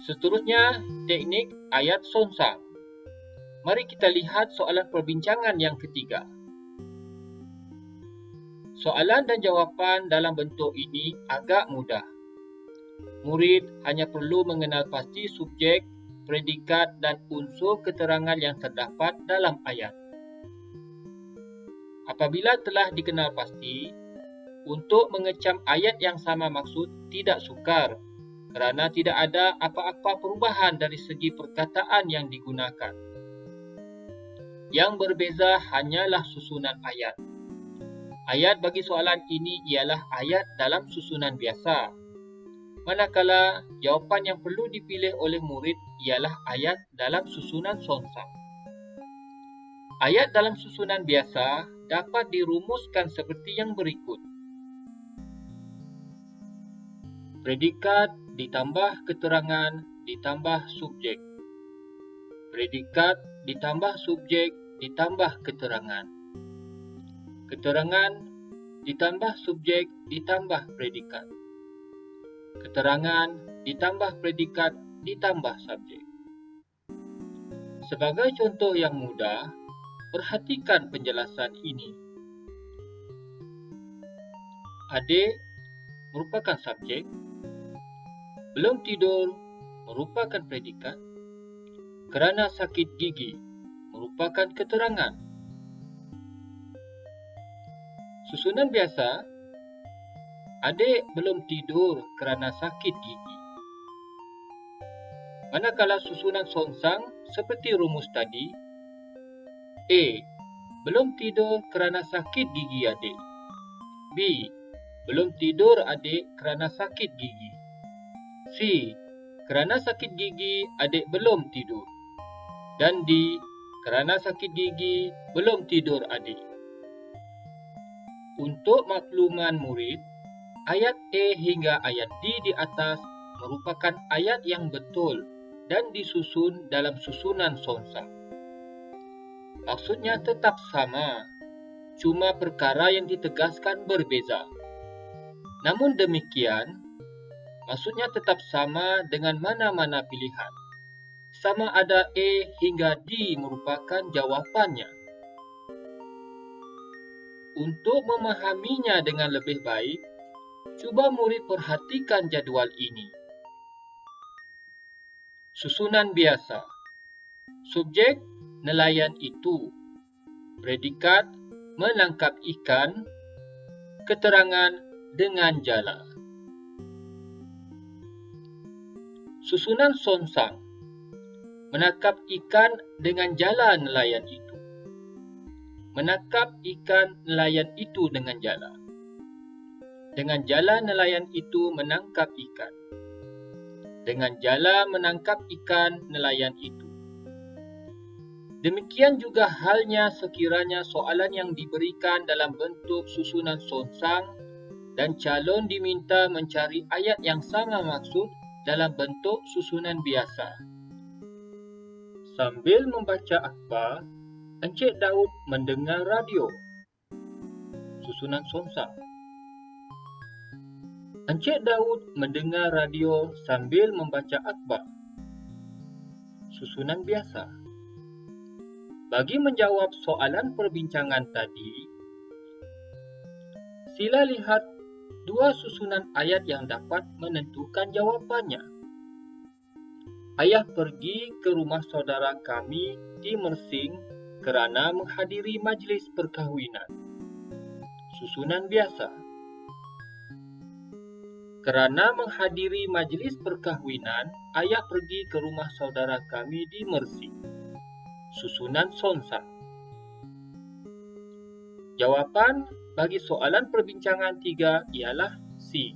Seterusnya, teknik ayat sonsang. Mari kita lihat soalan perbincangan yang ketiga. Soalan dan jawapan dalam bentuk ini agak mudah. Murid hanya perlu mengenal pasti subjek, predikat dan unsur keterangan yang terdapat dalam ayat. Apabila telah dikenal pasti, untuk mengecam ayat yang sama maksud tidak sukar kerana tidak ada apa-apa perubahan dari segi perkataan yang digunakan. Yang berbeza hanyalah susunan ayat. Ayat bagi soalan ini ialah ayat dalam susunan biasa. Manakala jawapan yang perlu dipilih oleh murid ialah ayat dalam susunan sonsang. Ayat dalam susunan biasa dapat dirumuskan seperti yang berikut. Predikat ditambah keterangan ditambah subjek. Predikat ditambah subjek ditambah keterangan. Keterangan ditambah subjek ditambah predikat. Keterangan ditambah predikat ditambah subjek. Sebagai contoh yang mudah, perhatikan penjelasan ini. Adik merupakan subjek, belum tidur merupakan predikat, kerana sakit gigi merupakan keterangan. Susunan biasa, adik belum tidur kerana sakit gigi. Manakala susunan sonsang seperti rumus tadi, A. Belum tidur kerana sakit gigi adik. B. Belum tidur adik kerana sakit gigi. C. Kerana sakit gigi adik belum tidur. Dan D. Kerana sakit gigi belum tidur adik. Untuk makluman murid, ayat A hingga ayat D di atas merupakan ayat yang betul dan disusun dalam susunan sonsang. Maksudnya tetap sama, cuma perkara yang ditegaskan berbeza. Namun demikian, maksudnya tetap sama dengan mana-mana pilihan. Sama ada A hingga D merupakan jawapannya. Untuk memahaminya dengan lebih baik, cuba murid perhatikan jadual ini. Susunan biasa. Subjek, nelayan itu. Predikat, menangkap ikan. Keterangan, dengan jala. Susunan sonsang. Menangkap ikan dengan jala nelayan itu. Menangkap ikan nelayan itu dengan jala. Dengan jala nelayan itu menangkap ikan. Dengan jala menangkap ikan nelayan itu. Demikian juga halnya sekiranya soalan yang diberikan dalam bentuk susunan sonsang dan calon diminta mencari ayat yang sama maksud dalam bentuk susunan biasa. Sambil membaca akhbar, Encik Daud mendengar radio. Susunan sonsang. Encik Daud mendengar radio sambil membaca akhbar. Susunan biasa. Bagi menjawab soalan perbincangan tadi, sila lihat dua susunan ayat yang dapat menentukan jawapannya. Ayah pergi ke rumah saudara kami di Mersing kerana menghadiri majlis perkahwinan. Susunan biasa. Kerana menghadiri majlis perkahwinan, ayah pergi ke rumah saudara kami di Mersing. Susunan sonsang. Jawapan bagi soalan perbincangan 3 ialah C.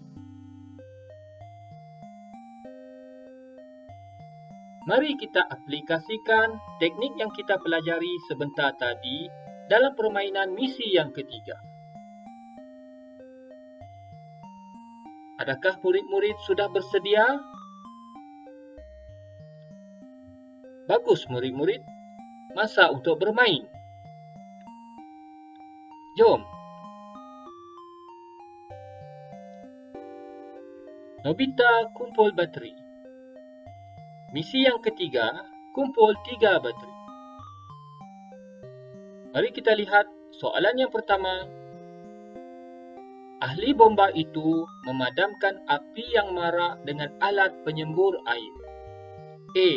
Mari kita aplikasikan teknik yang kita pelajari sebentar tadi dalam permainan misi yang ketiga. Adakah murid-murid sudah bersedia? Bagus murid-murid. Masa untuk bermain. Jom. Nobita kumpul bateri. Misi yang ketiga, kumpul 3 bateri. Mari kita lihat soalan yang pertama. Ahli bomba itu memadamkan api yang marak dengan alat penyembur air. A.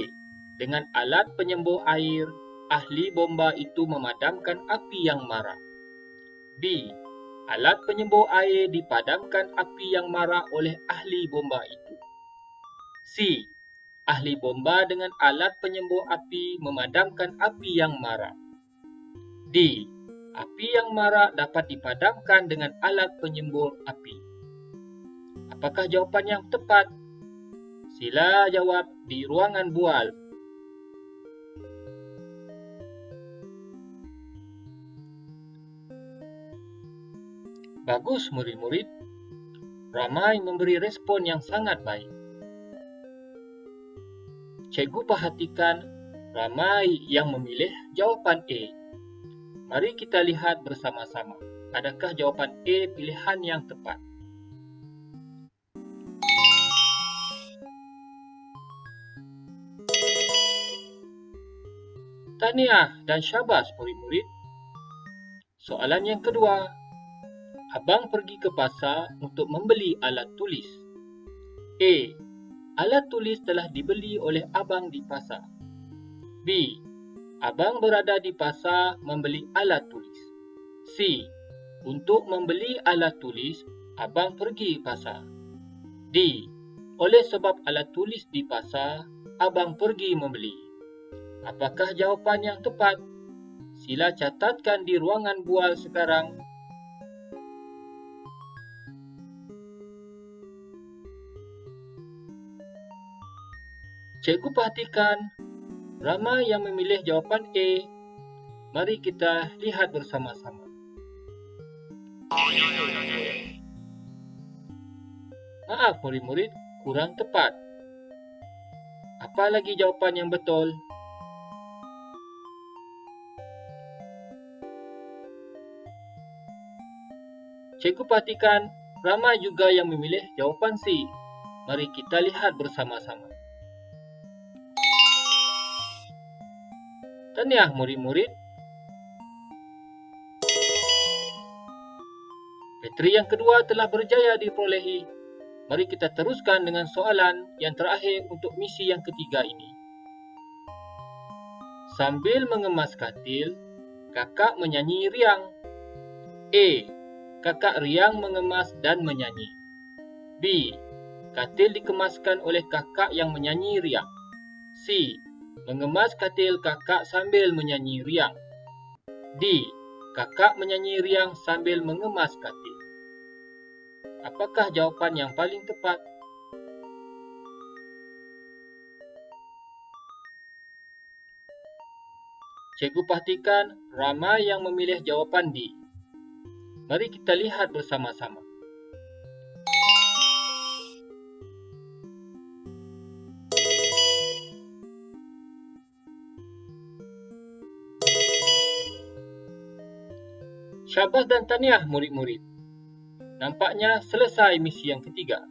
Dengan alat penyembur air, ahli bomba itu memadamkan api yang marak. B. Alat penyembur air dipadamkan api yang marak oleh ahli bomba itu. C. Ahli bomba dengan alat penyembur api memadamkan api yang marak. D. Api yang marak dapat dipadamkan dengan alat penyembur api. Apakah jawapan yang tepat? Sila jawab di ruangan bual. Bagus murid-murid. Ramai memberi respon yang sangat baik. Cikgu perhatikan ramai yang memilih jawapan A. Mari kita lihat bersama-sama. Adakah jawapan A pilihan yang tepat? Tahniah dan syabas murid-murid. Soalan yang kedua. Abang pergi ke pasar untuk membeli alat tulis. A. Alat tulis telah dibeli oleh abang di pasar. B. Abang berada di pasar membeli alat tulis. C. Untuk membeli alat tulis, abang pergi pasar. D. Oleh sebab alat tulis di pasar, abang pergi membeli. Apakah jawapan yang tepat? Sila catatkan di ruangan bual sekarang. Cikgu perhatikan ramai yang memilih jawapan A. Mari kita lihat bersama-sama. Maaf murid-murid, kurang tepat. Apa lagi jawapan yang betul? Cikgu perhatikan ramai juga yang memilih jawapan C. Mari kita lihat bersama-sama. Tahniah murid-murid. Bateri yang kedua telah berjaya diperolehi. Mari kita teruskan dengan soalan yang terakhir untuk misi yang ketiga ini. Sambil mengemas katil, kakak menyanyi riang. A. Kakak riang mengemas dan menyanyi. B. Katil dikemaskan oleh kakak yang menyanyi riang. C. Mengemas katil kakak sambil menyanyi riang. D. Kakak menyanyi riang sambil mengemas katil. Apakah jawapan yang paling tepat? Cikgu perhatikan ramai yang memilih jawapan D. Mari kita lihat bersama-sama. Syabas dan tahniah murid-murid. Nampaknya selesai misi yang ketiga.